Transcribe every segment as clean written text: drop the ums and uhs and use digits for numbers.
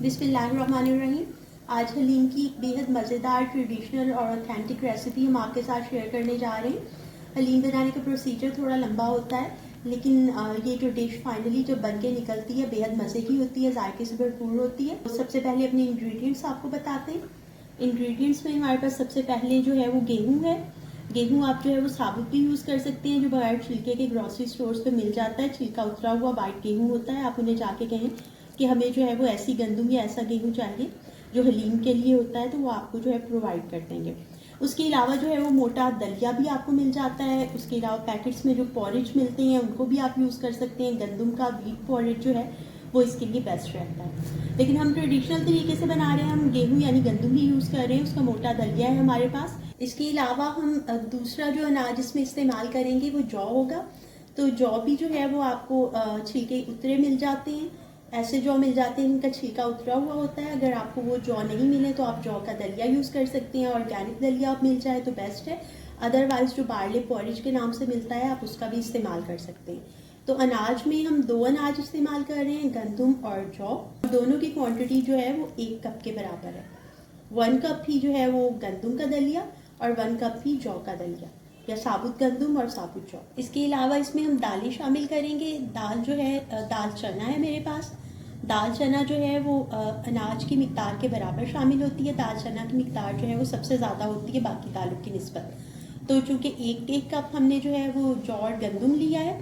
बिस्मिल्लाहिर्रहमानिर्रहीम। आज हलीम की बेहद मज़ेदार ट्रेडिशनल और ऑथेंटिक रेसिपी हम आपके साथ शेयर करने जा रहे हैं। हलीम बनाने का प्रोसीजर थोड़ा लंबा होता है, लेकिन ये जो डिश फाइनली जब बन के निकलती है बेहद मज़े की होती है, जायके से भरपूर होती है। तो सबसे पहले अपने इंग्रेडिएंट्स आपको बताते हैं। इंग्रेडिएंट्स में हमारे पास सबसे पहले जो है वो गेहूँ है। गेहूँ आप जो है वो साबुत भी यूज़ कर सकते हैं, जो बगैर छिलके के ग्रॉसरी स्टोर्स पे मिल जाता है। छिलका उतरा हुआ वाइट गेहूँ होता है। आप उन्हें जाके कहें कि हमें जो है वो ऐसी गंदुम या ऐसा गेहूँ चाहिए जो हलीम के लिए होता है, तो वो आपको जो है प्रोवाइड कर देंगे। उसके अलावा जो है वो मोटा दलिया भी आपको मिल जाता है। उसके अलावा पैकेट्स में जो पॉरेज मिलते हैं उनको भी आप यूज़ कर सकते हैं। गंदुम का व्हीट पॉरेज जो है वो इसके लिए बेस्ट रहता है, लेकिन हम ट्रेडिशनल तरीके से बना रहे हैं। हम गेहूँ यानी गंदुम ही यूज़ कर रहे हैं। उसका मोटा दलिया है हमारे पास। इसके अलावा हम दूसरा जो अनाज इसमें इस्तेमाल करेंगे वो जौ होगा। तो जौ भी जो है वो आपको छिलके उतरे मिल जाते हैं। ऐसे जौ मिल जाते हैं इनका छिलका उतरा हुआ होता है। अगर आपको वो जौ नहीं मिले तो आप जौ का दलिया यूज़ कर सकते हैं। ऑर्गेनिक दलिया आप मिल जाए तो बेस्ट है। अदरवाइज जो बार्ले पॉरेज के नाम से मिलता है आप उसका भी इस्तेमाल कर सकते हैं। तो अनाज में हम 2 अनाज इस्तेमाल कर रहे हैं, गंदुम और जौ। दोनों की क्वांटिटी जो है वो 1 कप के बराबर है। 1 कप ही जो है वो गंदुम का दलिया और 1 कप ही जौ का दलिया या साबुत गंदुम और साबुत जौ। इसके अलावा इसमें हम दालें शामिल करेंगे। दाल जो है दाल चना है मेरे पास। दाल चना जो है वो अनाज की मिकदार के बराबर शामिल होती है। दाल चना की मिकदार जो है वो सबसे ज़्यादा होती है बाकी दालों की निस्बत। तो चूँकि एक कप हमने जो है वो जौ और गंदुम लिया है,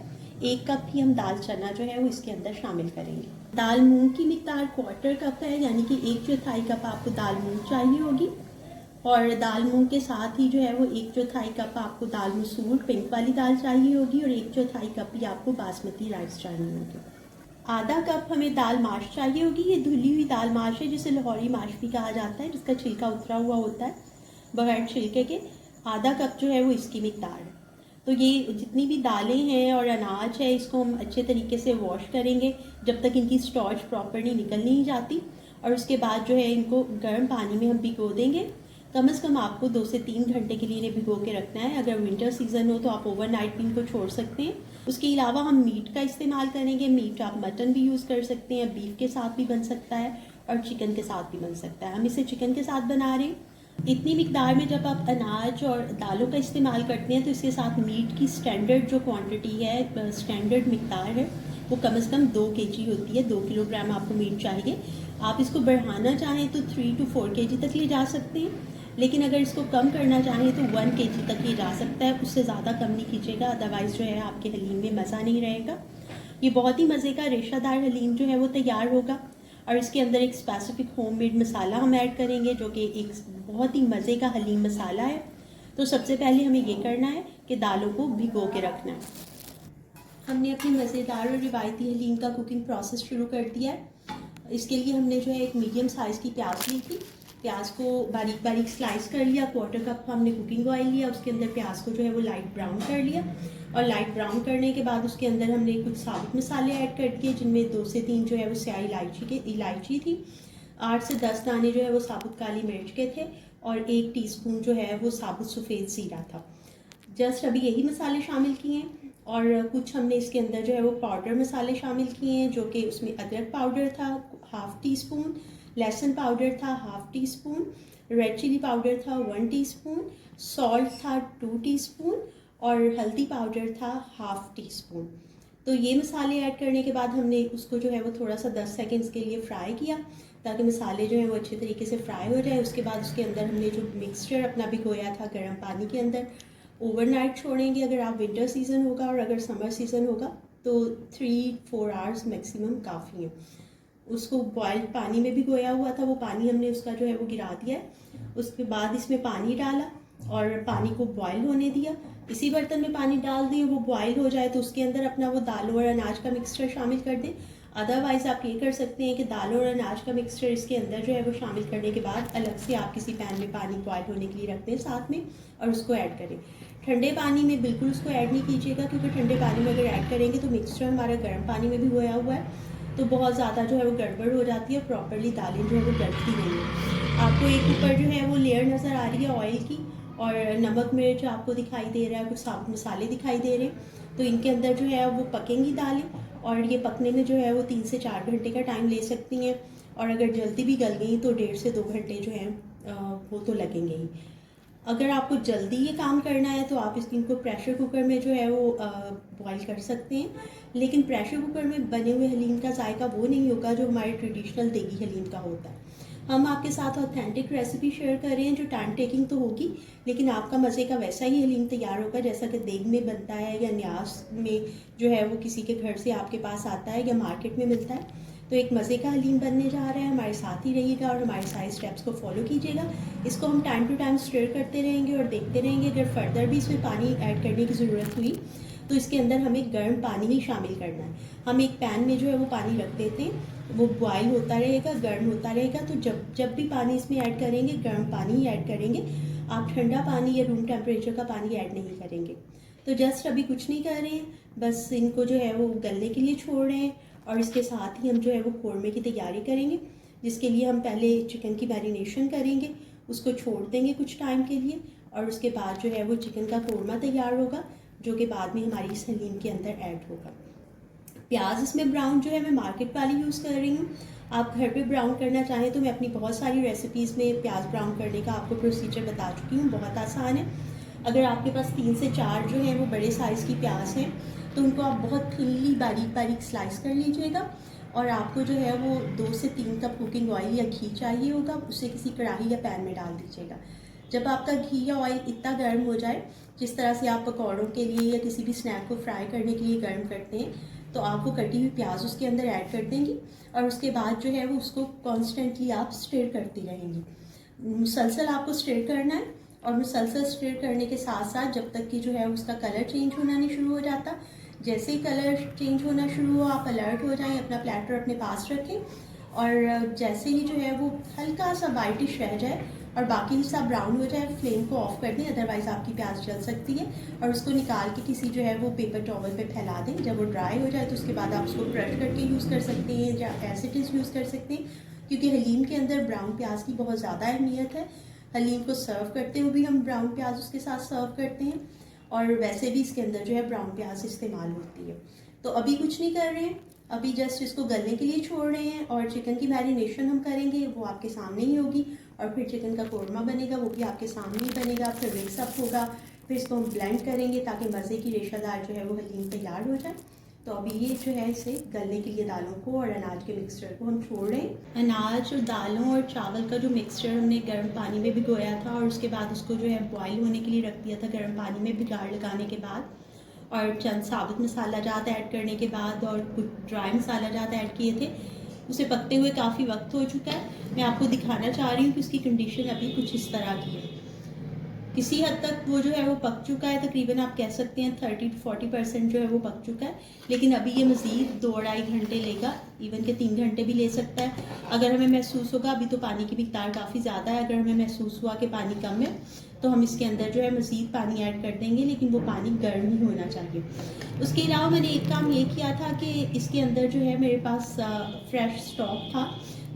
1 कप ही हम दाल चना जो है वो इसके अंदर शामिल करेंगे। दाल मूंग की मिकदार 1/4 कप है, यानी कि 1/4 कप आपको दाल मूंग चाहिए होगी। और दाल मूंग के साथ ही जो है वो 1/4 कप आपको दाल मसूर पिंक वाली दाल चाहिए होगी और 1/4 कप ही आपको बासमती राइस चाहिए होगी। आधा कप हमें दाल माश चाहिए होगी। ये धुली हुई दाल माश है जिसे लाहौरी माश भी कहा जाता है, जिसका छिलका उतरा हुआ होता है बगैर छिलके के। आधा कप जो है वो इसकी मिकदार है। तो ये जितनी भी दालें हैं और अनाज है इसको हम अच्छे तरीके से वॉश करेंगे जब तक इनकी स्टॉर्च प्रॉपरली निकल नहीं जाती। और उसके बाद जो है इनको गर्म पानी में हम भिगो देंगे। कम से कम आपको 2 से 3 घंटे के लिए इन्हें भिगो के रखना है। अगर विंटर सीजन हो तो आप ओवरनाइट भी इनको छोड़ सकते हैं। उसके अलावा हम मीट का इस्तेमाल करेंगे। मीट आप मटन भी यूज़ कर सकते हैं, बीफ के साथ भी बन सकता है और चिकन के साथ भी बन सकता है। हम इसे चिकन के साथ बना रहे हैं। इतनी मिकदार में जब आप अनाज और दालों का इस्तेमाल करते हैं तो इसके साथ मीट की स्टैंडर्ड जो क्वांटिटी है, स्टैंडर्ड मिकदार है, वो कम से कम 2 केजी होती है। 2 किलोग्राम आपको मीट चाहिए। आप इसको बढ़ाना चाहें तो 3 to 4 केजी तक ले जा सकते हैं, लेकिन अगर इसको कम करना चाहें तो 1 केजी तक ले जा सकता है। उससे ज़्यादा कम नहीं कीजिएगा, अदरवाइज़ जो है आपके हलीम में मज़ा नहीं रहेगा। ये बहुत ही मज़े का रेशादार हलीम जो है वो तैयार होगा। और इसके अंदर एक स्पेसिफिक होममेड मसाला हम ऐड करेंगे जो कि एक बहुत ही मज़े का हलीम मसाला है। तो सबसे पहले हमें ये करना है कि दालों को भिगो के रखना है। हमने अपनी मज़ेदार और रिवायती हलीम का कुकिंग प्रोसेस शुरू कर दिया है। इसके लिए हमने जो है एक मीडियम साइज़ की प्याज ली थी। प्याज को बारीक बारीक स्लाइस कर लिया। 1/4 कप हमने कुकिंग ऑयल लिया। उसके अंदर प्याज को जो है वो लाइट ब्राउन कर लिया। और लाइट ब्राउन करने के बाद उसके अंदर हमने कुछ साबुत मसाले ऐड कर दिए, जिनमें 2 से 3 जो है वो स्याही इलायची थी। 8 से 10 दाने जो है वो साबुत काली मिर्च के थे और 1 टीस्पून जो है वो साबुत सफ़ेद ज़ीरा था। जस्ट अभी यही मसाले शामिल किए हैं। और कुछ हमने इसके अंदर जो है वो पाउडर मसाले शामिल किए हैं, जो कि उसमें अदरक पाउडर था 1/2 टीस्पून, लहसुन पाउडर था 1/2 टीस्पून, रेड चिली पाउडर था 1 टीस्पून, सॉल्ट था 2 टीस्पून और हल्दी पाउडर था 1/2 टीस्पून। तो ये मसाले ऐड करने के बाद हमने उसको जो है वो थोड़ा सा 10 सेकेंड्स के लिए फ्राई किया, ताकि मसाले जो हैं वो अच्छे तरीके से फ्राई हो जाए। उसके बाद उसके अंदर हमने जो मिक्सचर अपना भिगोया था गर्म पानी के अंदर, ओवरनाइट छोड़ेंगे अगर आप विंटर सीज़न होगा, और अगर समर सीज़न होगा तो 3-4 आवर्स मैक्सिमम काफ़ी है। उसको बॉइल्ड पानी में भिगोया हुआ था, वो पानी हमने उसका जो है वो गिरा दिया है। उसके बाद इसमें पानी डाला और पानी को बॉयल होने दिया। इसी बर्तन में पानी डाल दें, वो बॉयल हो जाए तो उसके अंदर अपना वो दालों और अनाज का मिक्सचर शामिल कर दें। अदरवाइज़ आप ये कर सकते हैं कि दालों और अनाज का मिक्सचर इसके अंदर जो है वो शामिल करने के बाद अलग से आप किसी पैन में पानी बॉयल होने के लिए रख दें साथ में और उसको ऐड करें। ठंडे पानी में बिल्कुल उसको ऐड नहीं कीजिएगा, क्योंकि ठंडे पानी में अगर ऐड करेंगे तो मिक्सचर हमारा गर्म पानी में भी गोया हुआ है, तो बहुत ज़्यादा जो है वो गड़बड़ हो जाती है, प्रॉपरली दालें जो है वो गलती नहीं है। आपको एक ऊपर जो है वो लेयर नज़र आ रही है ऑयल की, और नमक मिर्च आपको दिखाई दे रहा है, कुछ साबुत मसाले दिखाई दे रहे हैं। तो इनके अंदर जो है वो पकेंगी दालें, और ये पकने में जो है वो 3 से 4 घंटे का टाइम ले सकती हैं। और अगर जल्दी भी गल गई तो 1.5 से 2 घंटे जो हैं वो तो लगेंगे ही। अगर आपको जल्दी ये काम करना है तो आप इनको प्रेशर कुकर में जो है वो बॉईल कर सकते हैं, लेकिन प्रेशर कुकर में बने हुए हलीम का जायका वो नहीं होगा जो हमारे ट्रेडिशनल देगी हलीम का होता है। हम आपके साथ ऑथेंटिक रेसिपी शेयर कर रहे हैं जो टाइम टेकिंग तो होगी, लेकिन आपका मज़े का वैसा ही हलीम तैयार होगा जैसा कि देग में बनता है या न्यास में जो है वो किसी के घर से आपके पास आता है या मार्केट में मिलता है। तो एक मज़े का हलीम बनने जा रहा है, हमारे साथ ही रहिएगा और हमारे सारे स्टेप्स को फॉलो कीजिएगा। इसको हम टाइम टू टाइम स्टर करते रहेंगे और देखते रहेंगे। अगर फर्दर भी इसमें पानी ऐड करने की ज़रूरत हुई तो इसके अंदर हमें गर्म पानी ही शामिल करना है। हम एक पैन में जो है वो पानी रख देते हैं, वो बॉयल होता रहेगा, गर्म होता रहेगा। तो जब भी पानी इसमें ऐड करेंगे गर्म पानी ही ऐड करेंगे, आप ठंडा पानी या रूम टेम्परेचर का पानी ऐड नहीं करेंगे। तो जस्ट अभी कुछ नहीं कर रहे हैं, बस इनको जो है वो गलने के लिए छोड़ रहे हैं और इसके साथ ही हम जो है वो कोरमे की तैयारी करेंगे, जिसके लिए हम पहले चिकन की मैरिनेशन करेंगे, उसको छोड़ देंगे कुछ टाइम के लिए और उसके बाद जो है वो चिकन का कोरमा तैयार होगा जो कि बाद में हमारी इस हलीम के अंदर ऐड होगा। प्याज इसमें ब्राउन जो है मैं मार्केट वाली यूज़ कर रही हूँ। आप घर पे ब्राउन करना चाहें तो मैं अपनी बहुत सारी रेसिपीज़ में प्याज ब्राउन करने का आपको प्रोसीजर बता चुकी हूँ, बहुत आसान है। अगर आपके पास 3 से 4 जो है वो बड़े साइज़ की प्याज हैं तो उनको आप बहुत थिनली बारीक बारीक स्लाइस कर लीजिएगा और आपको जो है वो 2 से 3 कप कुकिंग ऑयल या घी चाहिए होगा, उसे किसी कढ़ाई या पैन में डाल दीजिएगा। जब आपका घी या ऑयल इतना गर्म हो जाए जिस तरह से आप पकौड़ों के लिए या किसी भी स्नैक को फ्राई करने के लिए गर्म करते हैं, तो आप वो कटी हुई प्याज उसके अंदर ऐड कर देंगी और उसके बाद जो है वो उसको कॉन्स्टेंटली आप स्टिर करती रहेंगी। मुसलसल आपको स्टिर करना है और मुसलसल स्टिर करने के साथ साथ जब तक कि जो है उसका कलर चेंज होना नहीं शुरू हो जाता। जैसे ही कलर चेंज होना शुरू हो आप अलर्ट हो जाएं, अपना प्लेटर अपने पास रखें और जैसे ही जो है वो हल्का सा वाइटिश रह जाए और बाकी हिस्सा ब्राउन हो जाए, फ्लेम को ऑफ कर दें, अदरवाइज़ आपकी प्याज जल सकती है। और उसको निकाल के किसी जो है वो पेपर टॉवल पे फैला दें। जब वो ड्राई हो जाए तो उसके बाद आप उसको क्रश करके यूज़ कर सकते हैं या एज इट इज़ यूज़ कर सकते हैं, क्योंकि हलीम के अंदर ब्राउन प्याज की बहुत ज़्यादा अहमियत है। हलीम को सर्व करते हुए भी हम ब्राउन प्याज उसके साथ सर्व करते हैं और वैसे भी इसके अंदर जो है ब्राउन प्याज इस्तेमाल होती है। तो अभी कुछ नहीं कर रहे हैं, अभी जस्ट इसको गलने के लिए छोड़ रहे हैं और चिकन की मैरिनेशन हम करेंगे, वो आपके सामने ही होगी और फिर चिकन का कोरमा बनेगा, वो भी आपके सामने ही बनेगा। फिर मिक्स अप होगा, फिर इसको हम ब्लेंड करेंगे ताकि मज़े की रेशादार जो है वो हलीम तैयार हो जाए। तो अभी ये जो है इसे गलने के लिए दालों को और अनाज के मिक्सचर को हम छोड़ रहे हैं। अनाज और दालों और चावल का जो मिक्सचर हमने गर्म पानी में भिगोया था और उसके बाद उसको जो है बॉयल होने के लिए रख दिया था गर्म पानी में बिगाड़ लगाने के बाद, और चंद साबुत मसाला जात ऐड करने के बाद और कुछ ड्राई मसाला जात ऐड किए थे। उसे पकते हुए काफ़ी वक्त हो चुका है। मैं आपको दिखाना चाह रही हूँ कि उसकी कंडीशन अभी कुछ इस तरह की है। किसी हद तक वो जो है वो पक चुका है, तकरीबन आप कह सकते हैं 30 to 40% जो है वो पक चुका है, लेकिन अभी ये मज़ीद 2-2.5 घंटे लेगा, इवन के 3 घंटे भी ले सकता है। अगर हमें महसूस होगा, अभी तो पानी की मिकदार काफ़ी ज़्यादा है, अगर हमें महसूस हुआ कि पानी कम है तो हम इसके अंदर जो है मज़ीद पानी ऐड कर देंगे, लेकिन वो पानी गर्म ही होना चाहिए। उसके अलावा मैंने एक काम ये किया था कि इसके अंदर जो है मेरे पास फ्रेश स्टॉक था,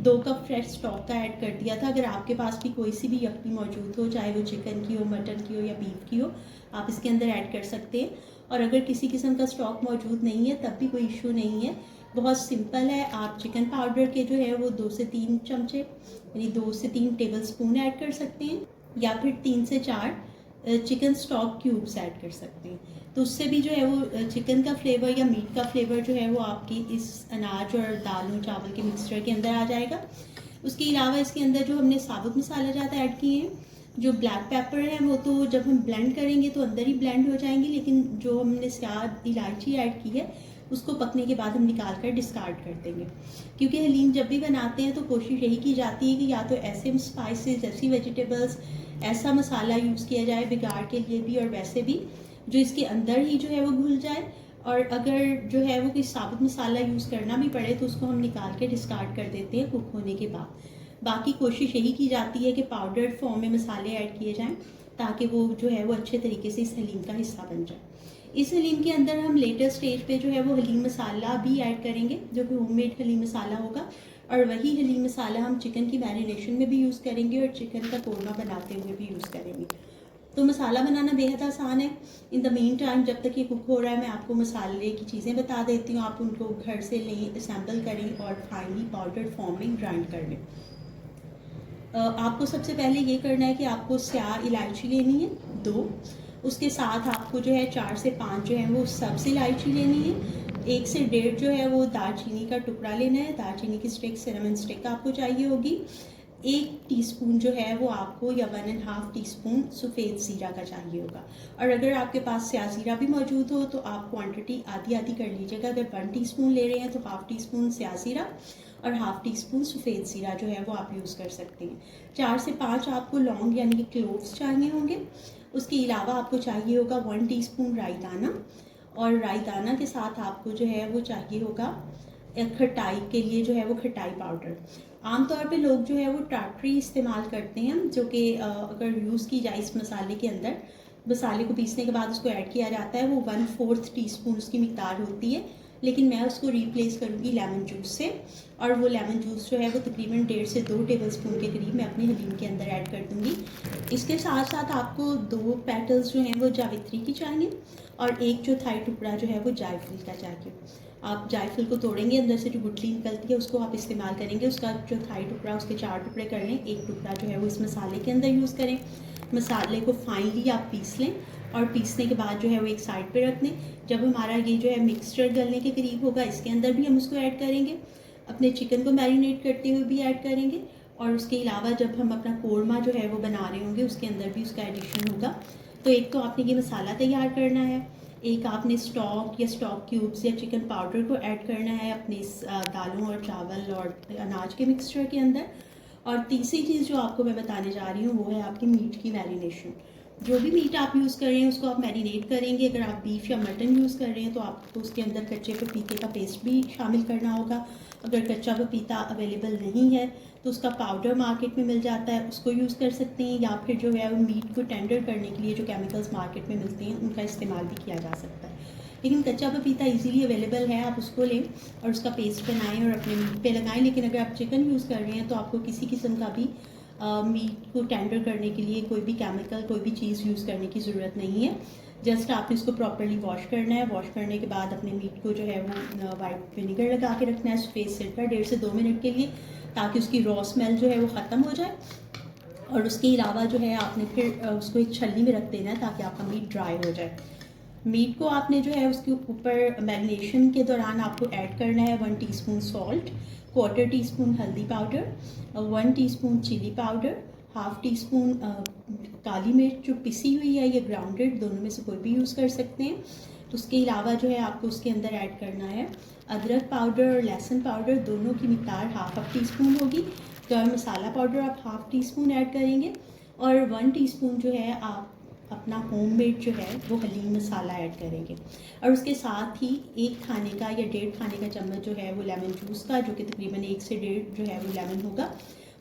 2 कप फ्रेश स्टॉक का ऐड कर दिया था। अगर आपके पास भी कोई सी भी यखनी मौजूद हो, चाहे वो चिकन की हो, मटन की हो या बीफ की हो, आप इसके अंदर ऐड कर सकते हैं। और अगर किसी किस्म का स्टॉक मौजूद नहीं है तब भी कोई इशू नहीं है, बहुत सिंपल है। आप चिकन पाउडर के जो है वो 2 से 3 चमचे यानी 2 से 3 टेबल स्पून ऐड कर सकते हैं या फिर 3 से 4 चिकन स्टॉक क्यूब्स ऐड कर सकते हैं। तो उससे भी जो है वो चिकन का फ्लेवर या मीट का फ्लेवर जो है वो आपकी इस अनाज और दालों चावल के मिक्सचर के अंदर आ जाएगा। उसके अलावा इसके अंदर जो हमने साबुत मसाला ज़्यादा ऐड किए हैं, जो ब्लैक पेपर है वो तो जब हम ब्लेंड करेंगे तो अंदर ही ब्लेंड हो जाएंगे, लेकिन जो हमने स्याद इलायची ऐड की है उसको पकने के बाद हम निकाल कर डिस्कार्ड कर देंगे, क्योंकि हलीम जब भी बनाते हैं तो कोशिश यही की जाती है कि या तो ऐसे स्पाइसेस, ऐसी वेजिटेबल्स, ऐसा मसाला यूज़ किया जाए बिगाड़ के लिए भी और वैसे भी जो इसके अंदर ही जो है वो घुल जाए। और अगर जो है वो कोई साबुत मसाला यूज़ करना भी पड़े तो उसको हम निकाल के डिस्कार्ड कर देते हैं कुक होने के बाद। बाकी कोशिश यही की जाती है कि पाउडर फॉर्म में मसाले ऐड किए जाएं ताकि वो जो है वो अच्छे तरीके से इस हलीम का हिस्सा बन जाए। इस हलीम के अंदर हम लेटर स्टेज पे जो है वो हलीम मसाला भी ऐड करेंगे, जो कि होममेड हलीम मसाला होगा, और वही हलीम मसाला हम चिकन की मैरिनेशन में भी यूज़ करेंगे और चिकन का कोरमा बनाते हुए भी यूज़ करेंगे। तो मसाला बनाना बेहद आसान है। इन द मीन टाइम जब तक ये कुक हो रहा है मैं आपको मसाले की चीज़ें बता देती हूँ। आप उनको घर से लें, असेंबल करें और फाइनली पाउडर फॉर्म में ग्राइंड कर लें। आपको सबसे पहले ये करना है कि आपको स्याह इलायची लेनी है 2। उसके साथ आपको जो है 4 से 5 जो है वो सब्ज़ इलायची लेनी है। 1 से 1.5 जो है वो दालचीनी का टुकड़ा लेना है। दालचीनी की स्टिक, सिनेमन स्टिक आपको चाहिए होगी। 1 टीस्पून जो है वो आपको या 1.5 टीस्पून सफ़ेद ज़ीरा का चाहिए होगा। और अगर आपके पास स्याह ज़ीरा भी मौजूद हो तो आप क्वांटिटी आधी आधी कर लीजिएगा। अगर 1 टीस्पून ले रहे हैं तो हाफ़ टीस्पून स्याह ज़ीरा और हाफ़ टीस्पून सफ़ेद ज़ीरा जो है वो आप यूज़ कर सकते हैं। 4 से 5 आपको लौंग यानी कि क्लोव्स चाहिए होंगे। उसके अलावा आपको चाहिए होगा 1 टीस्पून राई दाना, और राई दाना के साथ आपको जो है वो चाहिए होगा खटाई के लिए जो है वो खटाई पाउडर। आमतौर पे लोग जो है वो टाटरी इस्तेमाल करते हैं, जो कि अगर यूज़ की जाए इस मसाले के अंदर, मसाले को पीसने के बाद उसको ऐड किया जाता है, वो 1/4 टीस्पून उसकी मिकदार होती है। लेकिन मैं उसको रिप्लेस करूँगी लेमन जूस से, और वो लेमन जूस जो है वो तकरीबन 1.5 से 2 टेबलस्पून के करीब मैं अपने हलीम के अंदर ऐड कर दूँगी। इसके साथ साथ आपको 2 पेटल्स जो हैं वो जावित्री की चाहिए, और 1 चौथाई टुकड़ा जो है वो जायफल का चाहिए। आप जायफल को तोड़ेंगे, अंदर से जो गुठली निकलती है उसको आप इस्तेमाल करेंगे। उसका चौथाई टुकड़ा, उसके 4 टुकड़े कर लें। 1 टुकड़ा जो है वो इस मसाले के अंदर यूज़ करें। मसाले को फाइनली आप पीस लें, और पीसने के बाद जो है वो एक साइड पे रख दें। जब हमारा ये जो है मिक्सचर गलने के करीब होगा, इसके अंदर भी हम उसको ऐड करेंगे। अपने चिकन को मैरिनेट करते हुए भी ऐड करेंगे, और उसके अलावा जब हम अपना कोरमा जो है वो बना रहे होंगे उसके अंदर भी उसका एडिशन होगा। तो एक तो आपने ये मसाला तैयार करना है, एक आपने स्टॉक या स्टॉक क्यूब्स या चिकन पाउडर को ऐड करना है अपने दालों और चावल और अनाज के मिक्सचर के अंदर। और तीसरी चीज़ जो आपको मैं बताने जा रही हूँ वो है आपकी मीट की मैरिनेशन। जो भी मीट आप यूज़ कर रहे हैं उसको आप मैरिनेट करेंगे। अगर आप बीफ या मटन यूज़ कर रहे हैं तो आपको उसके अंदर कच्चे पपीते का पेस्ट भी शामिल करना होगा। अगर कच्चा पपीता अवेलेबल नहीं है तो उसका पाउडर मार्केट में मिल जाता है, उसको यूज़ कर सकते हैं, या फिर जो है मीट को टेंडर करने के लिए जो केमिकल्स मार्केट में मिलते हैं उनका इस्तेमाल भी किया जा सकता है। लेकिन कच्चा पपीता इजीली अवेलेबल है, आप उसको लें और उसका पेस्ट बनाएं और अपने मीट पे लगाएं। लेकिन अगर आप चिकन यूज़ कर रहे हैं तो आपको किसी किस्म का भी मीट को टेंडर करने के लिए कोई भी केमिकल, कोई भी चीज़ यूज़ करने की ज़रूरत नहीं है। जस्ट आपने इसको प्रॉपर्ली वॉश करना है। वॉश करने के बाद अपने मीट को जो है वो वाइट विनेगर लगा के रखना है सफ़ेद सिरका 1.5 से 2 मिनट के लिए, ताकि उसकी रॉ स्मेल जो है वो ख़त्म हो जाए। और उसके अलावा जो है आपने फिर उसको एक छलनी में रख देना है ताकि आपका मीट ड्राई हो जाए। मीट को आपने जो है उसके ऊपर मैरिनेशन के दौरान आपको ऐड करना है 1 टीस्पून सॉल्ट, 1/4 टीस्पून हल्दी powder, 1 teaspoon chilli powder, half teaspoon काली मिर्च जो पिसी हुई है या ग्राउंडेड, दोनों में से कोई भी यूज़ कर सकते हैं। तो उसके अलावा जो है आपको उसके अंदर ऐड करना है अदरक पाउडर और लहसुन पाउडर, दोनों की मिकदार हाफ़ टीस्पून होगी। गर्म मसाला पाउडर आप हाफ़ टीस्पून ऐड करेंगे, और 1 टीस्पून जो है आप अपना होममेड जो है वो हलीम मसाला ऐड करेंगे। और उसके साथ ही 1 खाने का या 1.5 खाने का चम्मच जो है वो लेमन जूस का, जो कि तकरीबन 1 से 1.5 जो है वो लेमन होगा,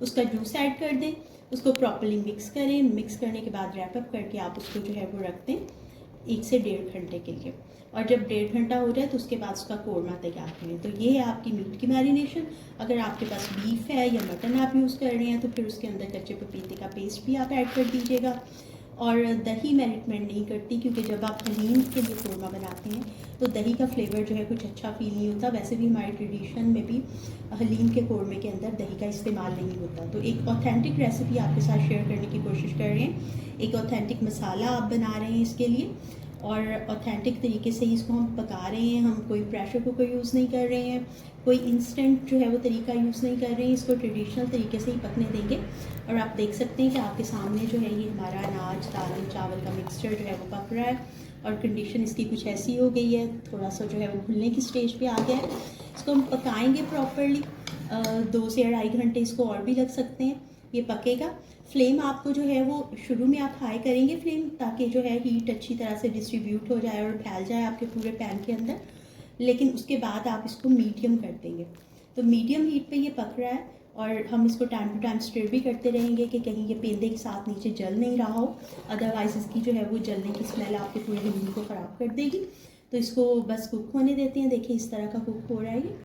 उसका जूस ऐड कर दें। उसको प्रॉपर्ली मिक्स करें। मिक्स करने के बाद रैप अप करके आप उसको जो है वो रख दें 1 से 1.5 घंटे के लिए। और जब 1.5 घंटा हो जाए तो उसके बाद उसका कोरमा तैयार करें। तो ये है आपकी मीट की मैरिनेशन। अगर आपके पास बीफ है या मटन आप यूज़ कर रहे हैं तो फिर उसके अंदर कच्चे पपीते का पेस्ट भी आप ऐड कर दीजिएगा। और दही मैं रिकमेंड नहीं करती, क्योंकि जब आप हलीम के लिए कोरमा बनाते हैं तो दही का फ्लेवर जो है कुछ अच्छा फील नहीं होता। वैसे भी हमारे ट्रेडिशन में भी हलीम के कोरमे के अंदर दही का इस्तेमाल नहीं होता। तो एक ऑथेंटिक रेसिपी आपके साथ शेयर करने की कोशिश कर रहे हैं। एक ऑथेंटिक मसाला आप बना रहे हैं इसके लिए, और ऑथेंटिक तरीके से ही इसको हम पका रहे हैं। हम कोई प्रेशर कुकर यूज़ नहीं कर रहे हैं, कोई इंस्टेंट जो है वो तरीका यूज़ नहीं कर रहे हैं। इसको ट्रेडिशनल तरीके से ही पकने देंगे। और आप देख सकते हैं कि आपके सामने जो है ये हमारा अनाज, दाल, चावल का मिक्सचर जो है वो पक रहा है, और कंडीशन इसकी कुछ ऐसी हो गई है, थोड़ा सा जो है वो घुलने की स्टेज पे आ गया है। इसको हम पकाएंगे प्रॉपरली 2 से 2.5 घंटे इसको और भी लग सकते हैं, ये पकेगा। फ्लेम आपको जो है वो शुरू में आप हाई करेंगे फ्लेम, ताकि जो है हीट अच्छी तरह से डिस्ट्रीब्यूट हो जाए और फैल जाए आपके पूरे पैन के अंदर। लेकिन उसके बाद आप इसको मीडियम कर देंगे। तो मीडियम हीट पे ये पक रहा है, और हम इसको टाइम टू टाइम स्टिर भी करते रहेंगे कि कहीं ये पेंदे के साथ नीचे जल नहीं रहा हो, अदरवाइज़ इसकी जो है वो जलने की स्मेल आपके पूरे हलीम को ख़राब कर देगी। तो इसको बस कुक होने देते हैं। देखिए इस तरह का कुक हो रहा है ये।